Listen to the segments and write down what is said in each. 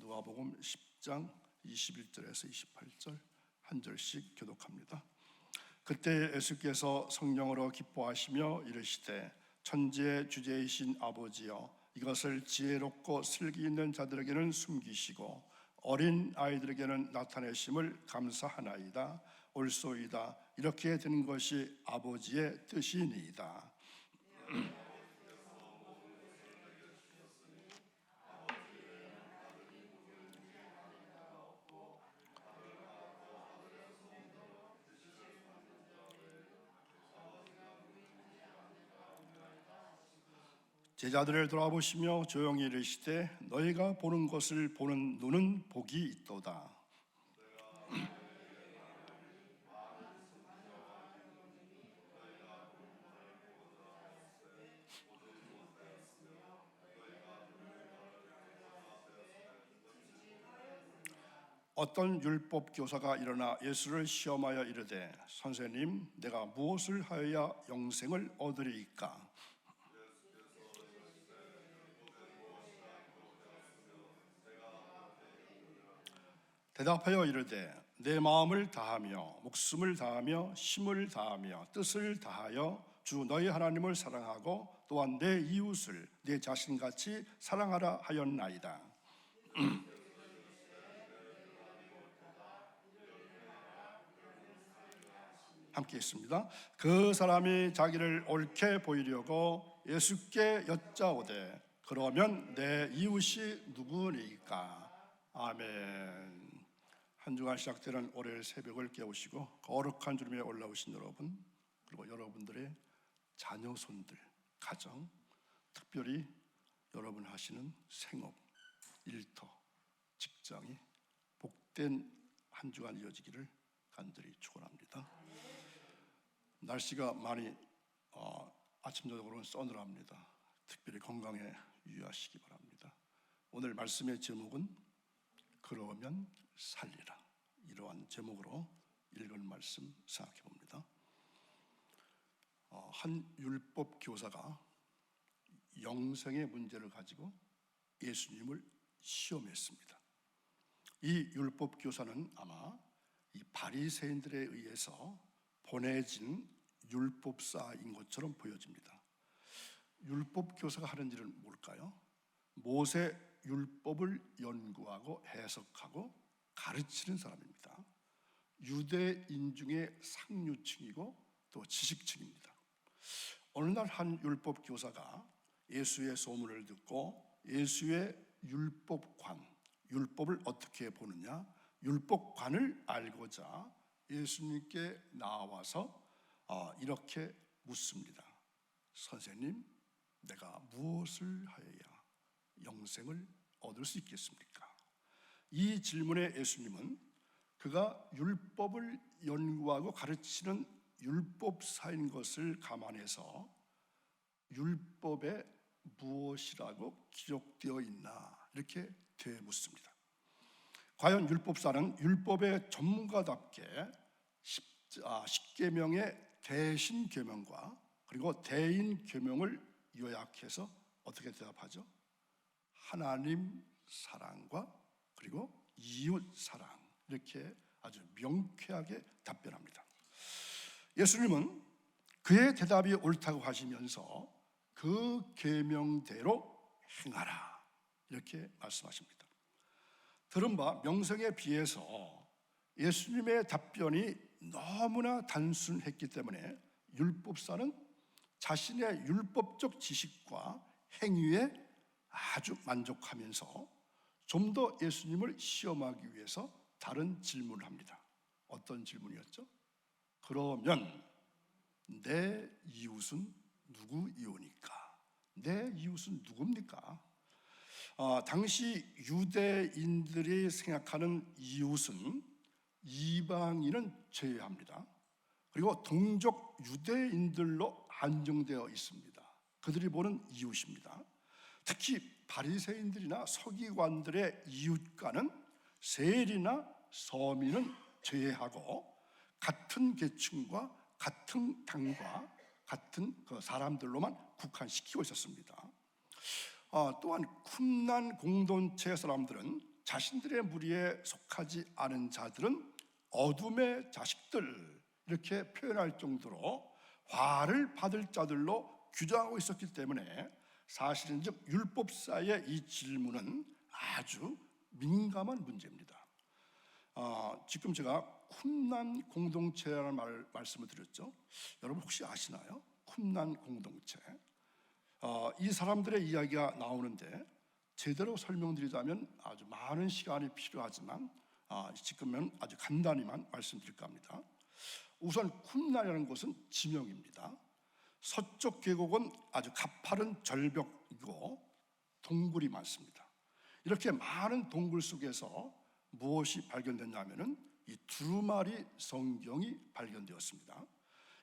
누가복음 10장 21절에서 28절 한 절씩 교독합니다. 그때 예수께서 성령으로 기뻐하시며 이르시되 천지의 주제이신 아버지여, 이것을 지혜롭고 슬기 있는 자들에게는 숨기시고 어린 아이들에게는 나타내심을 감사하나이다. 옳소이다. 이렇게 된 것이 아버지의 뜻이니이다. 제자들을 돌아보시며 조용히 이르시되 너희가 보는 것을 보는 눈은 복이 있도다. 어떤 율법 교사가 일어나 예수를 시험하여 이르되 선생님, 내가 무엇을 하여야 영생을 얻으리이까? 대답하여 이르되 내 마음을 다하며 목숨을 다하며 힘을 다하며 뜻을 다하여 주 너희 하나님을 사랑하고 또한 내 이웃을 내 자신같이 사랑하라 하였나이다. 함께 있습니다. 그 사람이 자기를 옳게 보이려고 예수께 여짜오되 그러면 내 이웃이 누구니까? 아멘. 한 주간 시작되는 월요일 새벽을 깨우시고 거룩한 주님에 올라오신 여러분, 그리고 여러분들의 자녀손들, 가정, 특별히 여러분 하시는 생업, 일터, 직장이 복된 한 주간 이어지기를 간절히 축원합니다. 날씨가 많이 아침 저녁으로는 서늘합니다. 특별히 건강에 유의하시기 바랍니다. 오늘 말씀의 제목은 그러면 살리라, 이러한 제목으로 읽은 말씀 생각해 봅니다. 한 율법 교사가 영생의 문제를 가지고 예수님을 시험했습니다. 이 율법 교사는 아마 이 바리새인들에 의해서 보내진 율법사인 것처럼 보여집니다. 율법 교사가 하는 일은 뭘까요? 모세 율법을 연구하고 해석하고 가르치는 사람입니다. 유대인 중에 상류층이고 또 지식층입니다. 어느 날 한 율법 교사가 예수의 소문을 듣고 예수의 율법관, 율법을 어떻게 보느냐, 율법관을 알고자 예수님께 나와서 이렇게 묻습니다. 선생님, 내가 무엇을 하여야 영생을 얻을 수 있겠습니까? 이 질문에 예수님은 그가 율법을 연구하고 가르치는 율법사인 것을 감안해서 율법에 무엇이라고 기록되어 있나 이렇게 되묻습니다. 과연 율법사는 율법의 전문가답게 십계명의 대신 계명과 그리고 대인 계명을 요약해서 어떻게 대답하죠? 하나님 사랑과 그리고 이웃 사랑, 이렇게 아주 명쾌하게 답변합니다. 예수님은 그의 대답이 옳다고 하시면서 그 계명대로 행하라, 이렇게 말씀하십니다. 들은 바 명성에 비해서 예수님의 답변이 너무나 단순했기 때문에 율법사는 자신의 율법적 지식과 행위에 아주 만족하면서 좀 더 예수님을 시험하기 위해서 다른 질문을 합니다. 어떤 질문이었죠? 그러면 내 이웃은 누구이오니까? 내 이웃은 누굽니까? 당시 유대인들이 생각하는 이웃은 이방인은 제외합니다. 그리고 동족 유대인들로 안정되어 있습니다. 그들이 보는 이웃입니다. 특히 바리새인들이나 서기관들의 이웃과는 세리나 서민은 제외하고 같은 계층과 같은 당과 같은 그 사람들로만 국한시키고 있었습니다. 또한 쿰난 공동체 사람들은 자신들의 무리에 속하지 않은 자들은 어둠의 자식들, 이렇게 표현할 정도로 화를 받을 자들로 규정하고 있었기 때문에 사실은즉 율법사의 이 질문은 아주 민감한 문제입니다. 지금 제가 쿰난 공동체라는 말씀을 드렸죠. 여러분 혹시 아시나요? 쿰난 공동체. 이 사람들의 이야기가 나오는데 제대로 설명드리자면 아주 많은 시간이 필요하지만 지금은 아주 간단히만 말씀드릴까 합니다. 우선 쿰난이라는 곳은 지명입니다. 서쪽 계곡은 아주 가파른 절벽이고 동굴이 많습니다. 이렇게 많은 동굴 속에서 무엇이 발견됐냐면은 이 두루마리 성경이 발견되었습니다.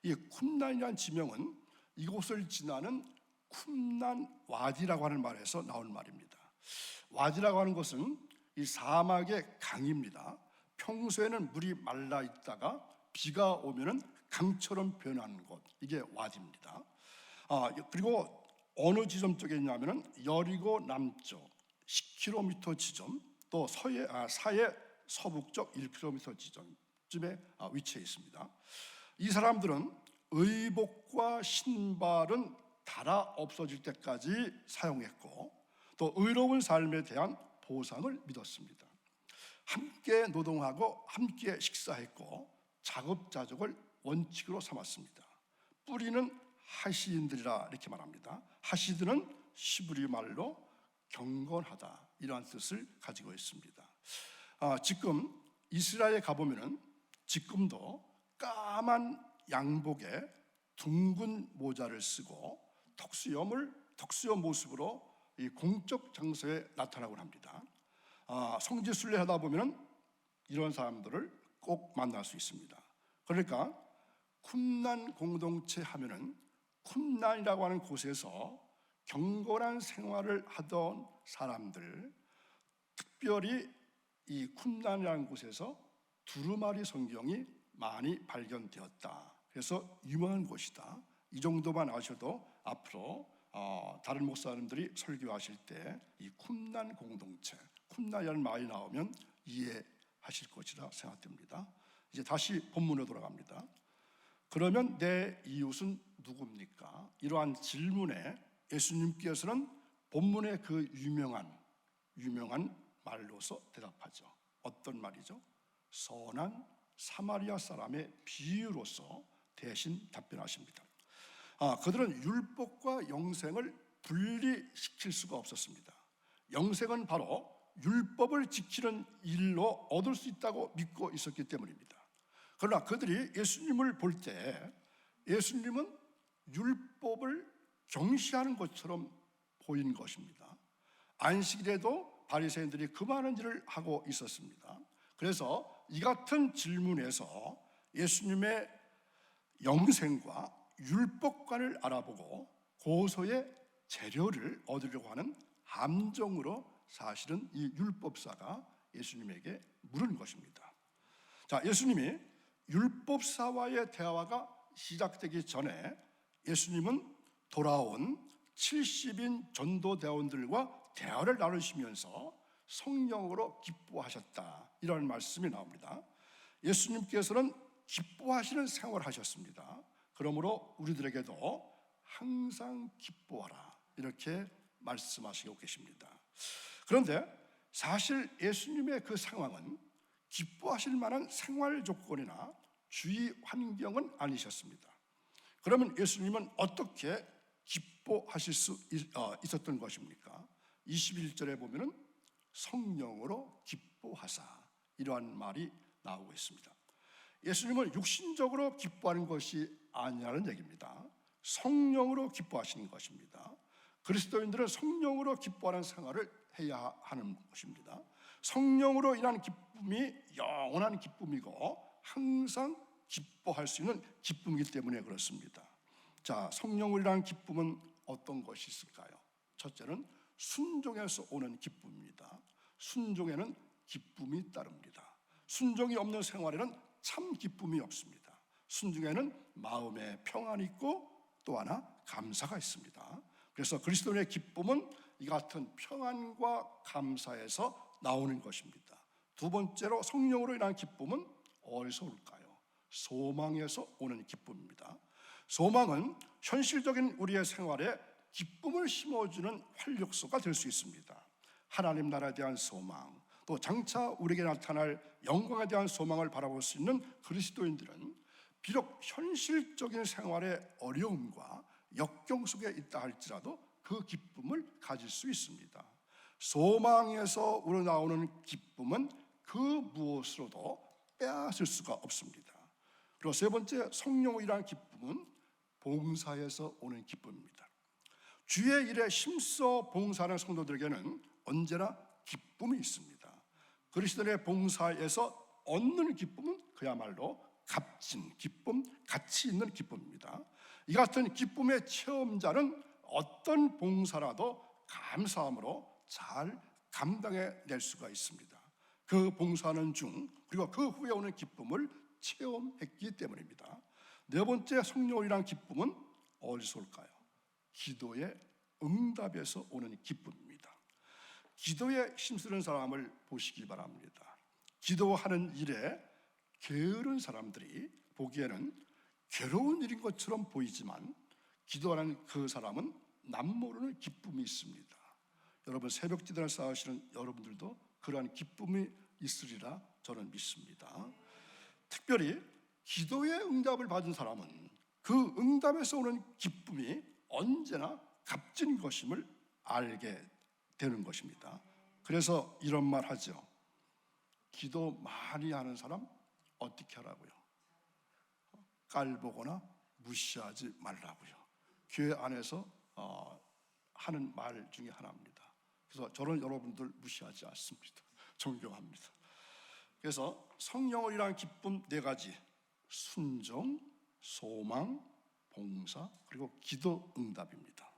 이 쿰난이라는 지명은 이곳을 지나는 쿰난 와디라고 하는 말에서 나온 말입니다. 와디라고 하는 것은 이 사막의 강입니다. 평소에는 물이 말라 있다가 비가 오면은 강처럼 변하는 곳, 이게 와디입니다. 그리고 어느 지점 쪽에 있냐면은 여리고 남쪽 10km 지점, 또 사해 서북쪽 1km 지점쯤에 위치해 있습니다. 이 사람들은 의복과 신발은 달아 없어질 때까지 사용했고, 또 의로운 삶에 대한 보상을 믿었습니다. 함께 노동하고 함께 식사했고 자급자족을 원칙으로 삼았습니다. 뿌리는 하시인들이라 이렇게 말합니다. 하시드는 시브리 말로 경건하다, 이러한 뜻을 가지고 있습니다. 지금 이스라엘에 가보면은 지금도 까만 양복에 둥근 모자를 쓰고 턱수염 모습으로 이 공적 장소에 나타나곤 합니다. 성지순례 하다 보면은 이런 사람들을 꼭 만날 수 있습니다. 그러니까 쿰난 공동체 하면은 쿰난이라고 하는 곳에서 경건한 생활을 하던 사람들, 특별히 이 쿰난이라는 곳에서 두루마리 성경이 많이 발견되었다. 그래서 유명한 곳이다. 이 정도만 아셔도 앞으로 다른 목사님들이 설교하실 때 이 쿰난 공동체, 쿰난이라는 말이 나오면 이해하실 것이라 생각됩니다. 이제 다시 본문으로 돌아갑니다. 그러면 내 이웃은 누굽니까? 이러한 질문에 예수님께서는 본문의 그 유명한 말로서 대답하죠. 어떤 말이죠? 선한 사마리아 사람의 비유로서 대신 답변하십니다. 그들은 율법과 영생을 분리시킬 수가 없었습니다. 영생은 바로 율법을 지키는 일로 얻을 수 있다고 믿고 있었기 때문입니다. 그러나 그들이 예수님을 볼 때 예수님은 율법을 경시하는 것처럼 보인 것입니다. 안식일에도 바리새인들이 그 많은 일을 하고 있었습니다. 그래서 이 같은 질문에서 예수님의 영생과 율법관을 알아보고 고소의 재료를 얻으려고 하는 함정으로 사실은 이 율법사가 예수님에게 물은 것입니다. 자, 예수님이 율법사와의 대화가 시작되기 전에 예수님은 돌아온 70인 전도대원들과 대화를 나누시면서 성령으로 기뻐하셨다, 이런 말씀이 나옵니다. 예수님께서는 기뻐하시는 생활을 하셨습니다. 그러므로 우리들에게도 항상 기뻐하라, 이렇게 말씀하시고 계십니다. 그런데 사실 예수님의 그 상황은 기뻐하실 만한 생활 조건이나 주위 환경은 아니셨습니다. 그러면 예수님은 어떻게 기뻐하실 수 있었던 것입니까? 21절에 보면은 성령으로 기뻐하사, 이러한 말이 나오고 있습니다. 예수님은 육신적으로 기뻐하는 것이 아니라는 얘기입니다. 성령으로 기뻐하시는 것입니다. 그리스도인들은 성령으로 기뻐하는 생활을 해야 하는 것입니다. 성령으로 인한 기쁨이 영원한 기쁨이고 항상 기뻐할 수 있는 기쁨이기 때문에 그렇습니다. 자, 성령으로 인한 기쁨은 어떤 것이 있을까요? 첫째는 순종에서 오는 기쁨입니다. 순종에는 기쁨이 따릅니다. 순종이 없는 생활에는 참 기쁨이 없습니다. 순종에는 마음에 평안이 있고 또 하나 감사가 있습니다. 그래서 그리스도인의 기쁨은 이 같은 평안과 감사에서 나오는 것입니다. 두 번째로 성령으로 인한 기쁨은 어디서 올까요? 소망에서 오는 기쁨입니다. 소망은 현실적인 우리의 생활에 기쁨을 심어주는 활력소가 될 수 있습니다. 하나님 나라에 대한 소망, 또 장차 우리에게 나타날 영광에 대한 소망을 바라볼 수 있는 그리스도인들은 비록 현실적인 생활의 어려움과 역경 속에 있다 할지라도 그 기쁨을 가질 수 있습니다. 소망에서 우러나오는 기쁨은 그 무엇으로도 빼앗을 수가 없습니다. 그리고 세 번째, 성령이라는 기쁨은 봉사에서 오는 기쁨입니다. 주의 일에 힘써 봉사하는 성도들에게는 언제나 기쁨이 있습니다. 그리스도의 봉사에서 얻는 기쁨은 그야말로 값진 기쁨, 가치 있는 기쁨입니다. 이 같은 기쁨의 체험자는 어떤 봉사라도 감사함으로 잘 감당해낼 수가 있습니다. 그 봉사하는 중 그리고 그 후에 오는 기쁨을 체험했기 때문입니다. 네 번째, 성령이란 기쁨은 어디서 올까요? 기도의 응답에서 오는 기쁨입니다. 기도에 힘쓰는 사람을 보시기 바랍니다. 기도하는 일에 게으른 사람들이 보기에는 괴로운 일인 것처럼 보이지만 기도하는 그 사람은 남모르는 기쁨이 있습니다. 여러분, 새벽기도를 쌓으시는 여러분들도 그러한 기쁨이 있으리라 저는 믿습니다. 특별히 기도의 응답을 받은 사람은 그 응답에서 오는 기쁨이 언제나 값진 것임을 알게 되는 것입니다. 그래서 이런 말 하죠. 기도 많이 하는 사람 어떻게 하라고요? 깔보거나 무시하지 말라고요. 교회 안에서 하는 말 중에 하나입니다. 그래서 저는 여러분들 무시하지 않습니다. 존경합니다. 그래서 성령이라는 기쁨 네 가지, 순종, 소망, 봉사, 그리고 기도 응답입니다.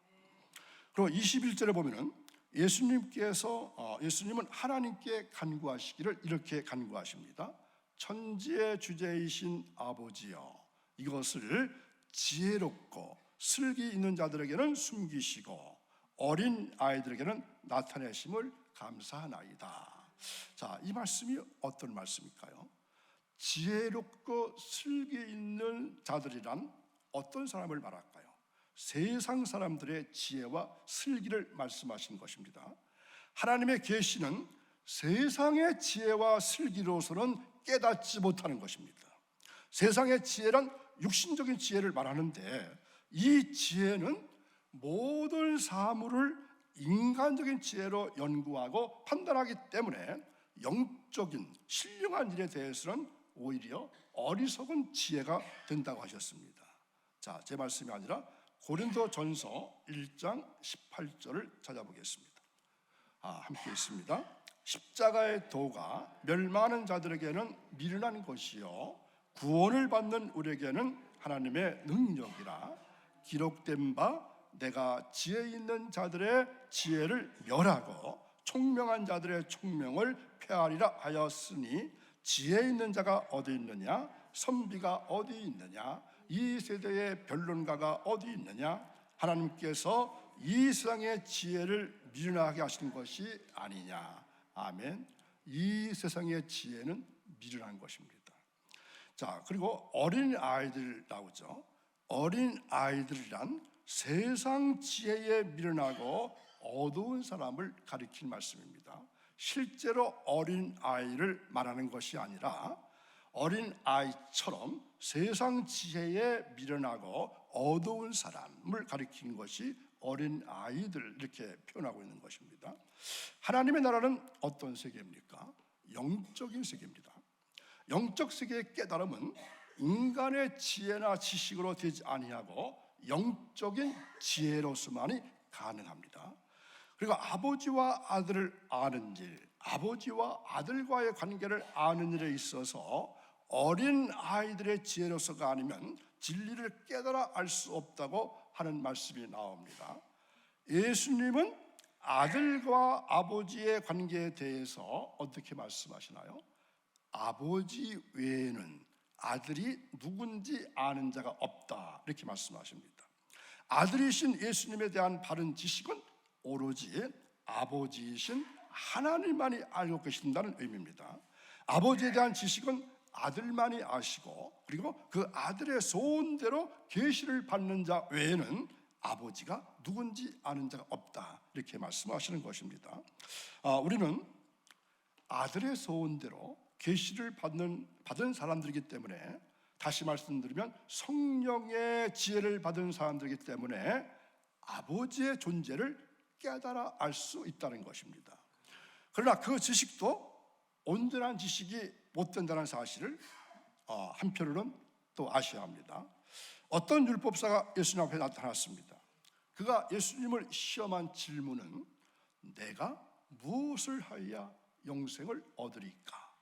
그리고 21절에 보면은 예수님은 하나님께 간구하시기를 이렇게 간구하십니다. 천지의 주제이신 아버지여, 이것을 지혜롭고 슬기 있는 자들에게는 숨기시고 어린 아이들에게는 나타내심을 감사하나이다. 자, 이 말씀이 어떤 말씀일까요? 지혜롭고 슬기 있는 자들이란 어떤 사람을 말할까요? 세상 사람들의 지혜와 슬기를 말씀하신 것입니다. 하나님의 계시는 세상의 지혜와 슬기로서는 깨닫지 못하는 것입니다. 세상의 지혜란 육신적인 지혜를 말하는데 이 지혜는 모든 사물을 인간적인 지혜로 연구하고 판단하기 때문에 영적인 신령한 일에 대해서는 오히려 어리석은 지혜가 된다고 하셨습니다. 자, 제 말씀이 아니라 고린도전서 1장 18절을 찾아보겠습니다. 함께 있습니다. 십자가의 도가 멸망하는 자들에게는 미련한 것이요 구원을 받는 우리에게는 하나님의 능력이라. 기록된 바 내가 지혜 있는 자들의 지혜를 멸하고 총명한 자들의 총명을 폐하리라 하였으니 지혜 있는 자가 어디 있느냐? 선비가 어디 있느냐? 이 세대의 변론가가 어디 있느냐? 하나님께서 이 세상의 지혜를 미련하게 하시는 것이 아니냐. 아멘. 이 세상의 지혜는 미련한 것입니다. 자, 그리고 어린 아이들 나오죠. 어린 아이들이란 세상 지혜에 미련하고 어두운 사람을 가리킨 말씀입니다. 실제로 어린 아이를 말하는 것이 아니라 어린 아이처럼 세상 지혜에 미련하고 어두운 사람을 가리키는 것이 어린 아이들 이렇게 표현하고 있는 것입니다. 하나님의 나라는 어떤 세계입니까? 영적인 세계입니다. 영적 세계의 깨달음은 인간의 지혜나 지식으로 되지 아니하고 영적인 지혜로서만이 가능합니다. 그리고 아버지와 아들을 아는 일, 아버지와 아들과의 관계를 아는 일에 있어서 어린 아이들의 지혜로서가 아니면 진리를 깨달아 알 수 없다고 하는 말씀이 나옵니다. 예수님은 아들과 아버지의 관계에 대해서 어떻게 말씀하시나요? 아버지 외에는 아들이 누군지 아는 자가 없다, 이렇게 말씀하십니다. 아들이신 예수님에 대한 바른 지식은 오로지 아버지이신 하나님만이 알고 계신다는 의미입니다. 아버지에 대한 지식은 아들만이 아시고, 그리고 그 아들의 소원대로 계시를 받는 자 외에는 아버지가 누군지 아는 자가 없다, 이렇게 말씀하시는 것입니다. 우리는 아들의 소원대로 계시를 받은 사람들이기 때문에, 다시 말씀드리면 성령의 지혜를 받은 사람들이기 때문에 아버지의 존재를 깨달아 알 수 있다는 것입니다. 그러나 그 지식도 온전한 지식이 못 된다는 사실을 한편으로는 또 아셔야 합니다. 어떤 율법사가 예수님 앞에 나타났습니다. 그가 예수님을 시험한 질문은 내가 무엇을 하여야 영생을 얻으리까?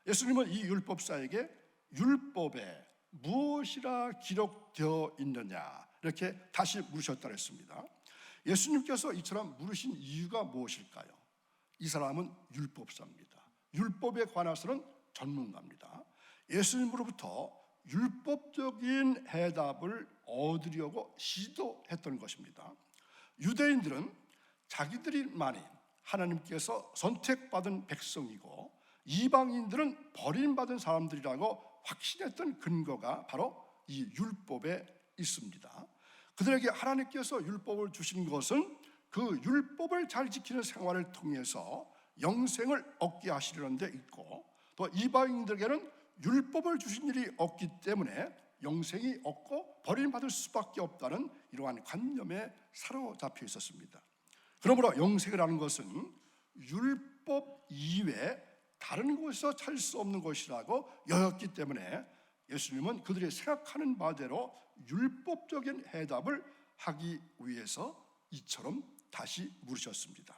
예수님은 이 율법사에게 율법에 무엇이라 기록되어 있느냐, 이렇게 다시 물으셨다 했습니다. 예수님께서 이처럼 물으신 이유가 무엇일까요? 이 사람은 율법사입니다. 율법에 관해서는 전문가입니다. 예수님으로부터 율법적인 해답을 얻으려고 시도했던 것입니다. 유대인들은 자기들만이 하나님께서 선택받은 백성이고 이방인들은 버림받은 사람들이라고 확신했던 근거가 바로 이 율법에 있습니다. 그들에게 하나님께서 율법을 주신 것은 그 율법을 잘 지키는 생활을 통해서 영생을 얻게 하시려는 데 있고, 또 이방인들에게는 율법을 주신 일이 없기 때문에 영생이 없고 버림받을 수밖에 없다는 이러한 관념에 사로잡혀 있었습니다. 그러므로 영생이라는 것은 율법 이외에 다른 곳에서 찾을 수 없는 것이라고 여겼기 때문에 예수님은 그들이 생각하는 바대로 율법적인 해답을 하기 위해서 이처럼 다시 물으셨습니다.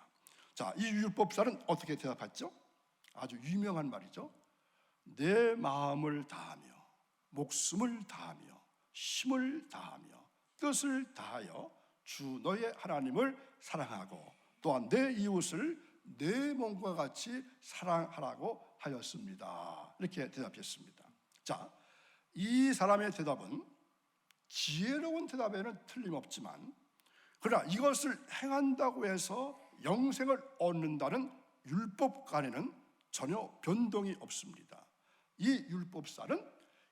자, 이 율법사는 어떻게 대답했죠? 아주 유명한 말이죠. 내 마음을 다하며 목숨을 다하며 힘을 다하며 뜻을 다하여 주 너의 하나님을 사랑하고 또한 내 이웃을 내 몸과 같이 사랑하라고 하였습니다. 이렇게 대답했습니다. 자, 이 사람의 대답은 지혜로운 대답에는 틀림없지만, 그러나 이것을 행한다고 해서 영생을 얻는다는 율법관에는 전혀 변동이 없습니다. 이 율법사는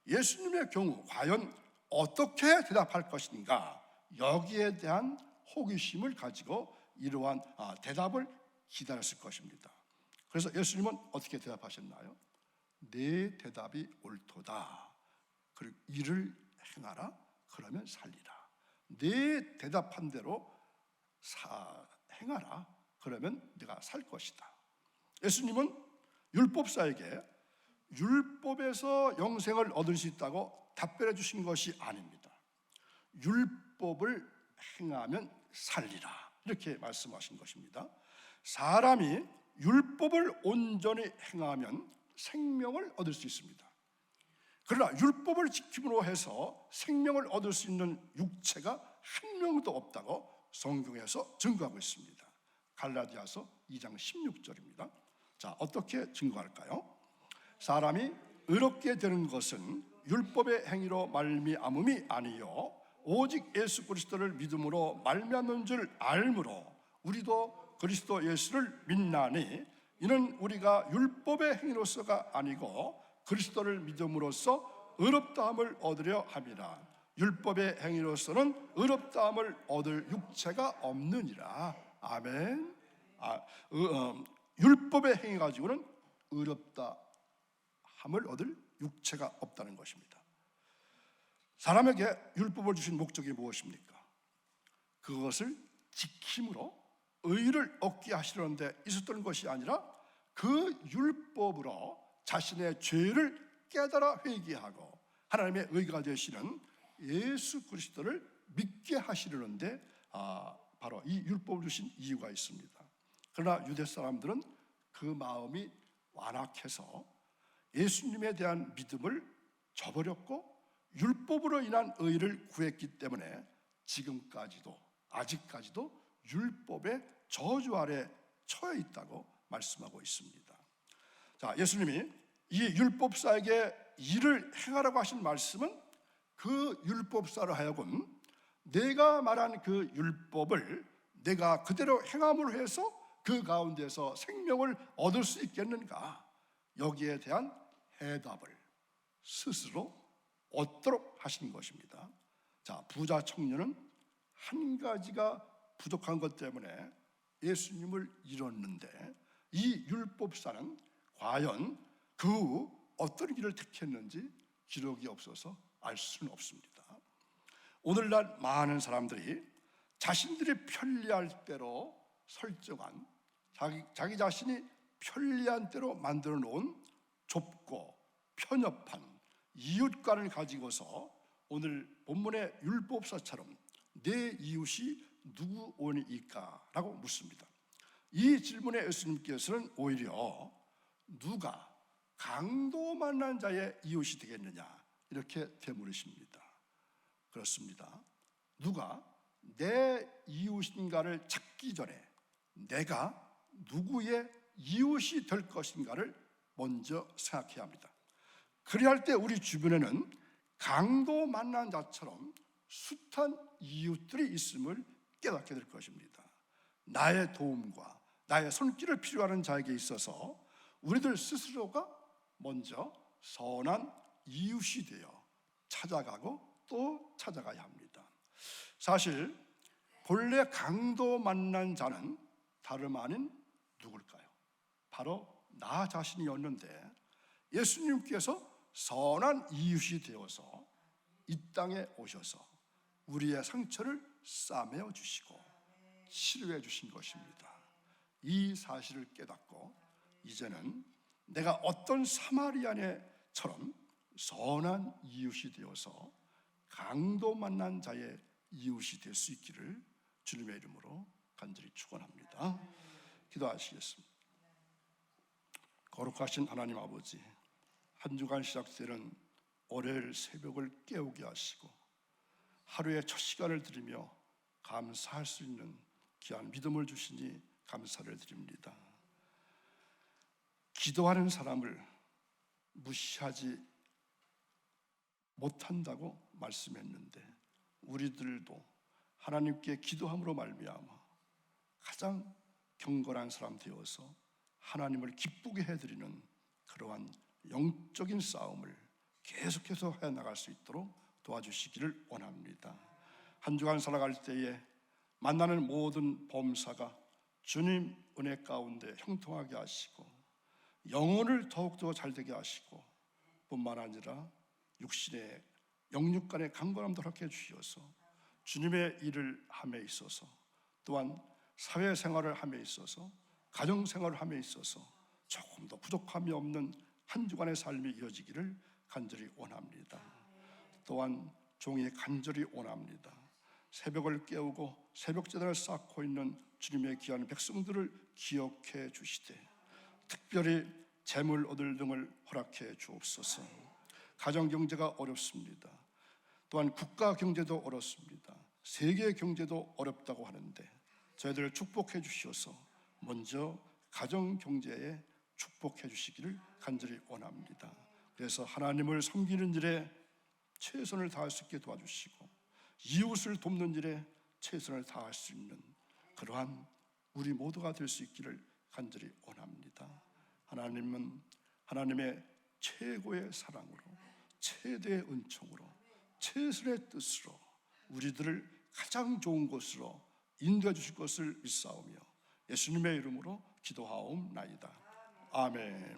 예수님의 경우 과연 어떻게 대답할 것인가, 여기에 대한 호기심을 가지고 이러한 대답을 기다렸을 것입니다. 그래서 예수님은 어떻게 대답하셨나요? 내 대답이 옳도다. 그리고 이를 행하라. 그러면 살리라. 내 대답한 대로 행하라. 그러면 내가 살 것이다. 예수님은 율법사에게 율법에서 영생을 얻을 수 있다고 답변해 주신 것이 아닙니다. 율법을 행하면 살리라, 이렇게 말씀하신 것입니다. 사람이 율법을 온전히 행하면 생명을 얻을 수 있습니다. 그러나 율법을 지킴으로 해서 생명을 얻을 수 있는 육체가 한 명도 없다고 성경에서 증거하고 있습니다. 갈라디아서 2장 16절입니다. 자, 어떻게 증거할까요? 사람이 의롭게 되는 것은 율법의 행위로 말미암음이 아니요 오직 예수 그리스도를 믿음으로 말미암는 줄 알므로 우리도 그리스도 예수를 믿나니 이는 우리가 율법의 행위로서가 아니고 그리스도를 믿음으로써 의롭다함을 얻으려 함이라. 율법의 행위로서는 의롭다함을 얻을 육체가 없느니라. 아멘. 율법의 행위 가지고는 의롭다함을 얻을 육체가 없다는 것입니다. 사람에게 율법을 주신 목적이 무엇입니까? 그것을 지킴으로 의를 얻게 하시려는 데 있었던 것이 아니라 그 율법으로 자신의 죄를 깨달아 회개하고 하나님의 의가 되시는 예수 그리스도를 믿게 하시려는데 바로 이 율법을 주신 이유가 있습니다. 그러나 유대 사람들은 그 마음이 완악해서 예수님에 대한 믿음을 저버렸고 율법으로 인한 의를 구했기 때문에 지금까지도 아직까지도 율법의 저주 아래 처해 있다고 말씀하고 있습니다. 자, 예수님이 이 율법사에게 일을 행하라고 하신 말씀은 그 율법사로 하여금 내가 말한 그 율법을 내가 그대로 행함으로 해서 그 가운데서 생명을 얻을 수 있겠는가? 여기에 대한 해답을 스스로 얻도록 하신 것입니다. 자, 부자 청년은 한 가지가 부족한 것 때문에 예수님을 잃었는데, 이 율법사는 과연 그 후 어떤 길을 택했는지 기록이 없어서 알 수는 없습니다. 오늘날 많은 사람들이 자신들이 편리할 대로 설정한, 자기 자신이 편리한 대로 만들어 놓은 좁고 편협한 이웃관을 가지고서 오늘 본문의 율법사처럼 내 이웃이 누구오니까? 라고 묻습니다. 이 질문에 예수님께서는 오히려 누가 강도 만난 자의 이웃이 되겠느냐, 이렇게 되물으십니다. 그렇습니다. 누가 내 이웃인가를 찾기 전에 내가 누구의 이웃이 될 것인가를 먼저 생각해야 합니다. 그래야 할 때 우리 주변에는 강도 만난 자처럼 숱한 이웃들이 있음을 깨닫게 될 것입니다. 나의 도움과 나의 손길을 필요하는 자에게 있어서 우리들 스스로가 먼저 선한 이웃이 되어 찾아가고 또 찾아가야 합니다. 사실 본래 강도 만난 자는 다름 아닌 누굴까요? 바로 나 자신이었는데 예수님께서 선한 이웃이 되어서 이 땅에 오셔서 우리의 상처를 싸매어 주시고 치료해 주신 것입니다. 이 사실을 깨닫고 이제는 내가 어떤 사마리아인처럼 선한 이웃이 되어서 강도 만난 자의 이웃이 될 수 있기를 주님의 이름으로 간절히 축원합니다. 기도하시겠습니다. 거룩하신 하나님 아버지, 한 주간 시작되는 월요일 새벽을 깨우게 하시고 하루의 첫 시간을 드리며 감사할 수 있는 귀한 믿음을 주시니 감사를 드립니다. 기도하는 사람을 무시하지 못한다고 말씀했는데 우리들도 하나님께 기도함으로 말미암아 가장 경건한 사람 되어서 하나님을 기쁘게 해드리는 그러한 영적인 싸움을 계속해서 해나갈 수 있도록 도와주시기를 원합니다. 한 주간 살아갈 때에 만나는 모든 범사가 주님 은혜 가운데 형통하게 하시고 영혼을 더욱더 잘되게 하시고 뿐만 아니라 육신의 영육간의 강건함도 허락해 주셔서 주님의 일을 함에 있어서 또한 사회생활을 함에 있어서 가정생활을 함에 있어서 조금 더 부족함이 없는 한 주간의 삶이 이어지기를 간절히 원합니다. 또한 종이 간절히 원합니다. 새벽을 깨우고 새벽제단을 쌓고 있는 주님의 귀한 백성들을 기억해 주시되 특별히 재물 얻을 등을 허락해 주옵소서. 가정경제가 어렵습니다. 또한 국가경제도 어렵습니다. 세계 경제도 어렵다고 하는데 저희들을 축복해 주셔서 먼저 가정경제에 축복해 주시기를 간절히 원합니다. 그래서 하나님을 섬기는 일에 최선을 다할 수 있게 도와주시고 이웃을 돕는 일에 최선을 다할 수 있는 그러한 우리 모두가 될 수 있기를 간절히 원합니다. 하나님은 하나님의 최고의 사랑으로 최대의 은총으로 최선의 뜻으로 우리들을 가장 좋은 곳으로 인도해 주실 것을 믿사오며 예수님의 이름으로 기도하옵나이다. 아멘.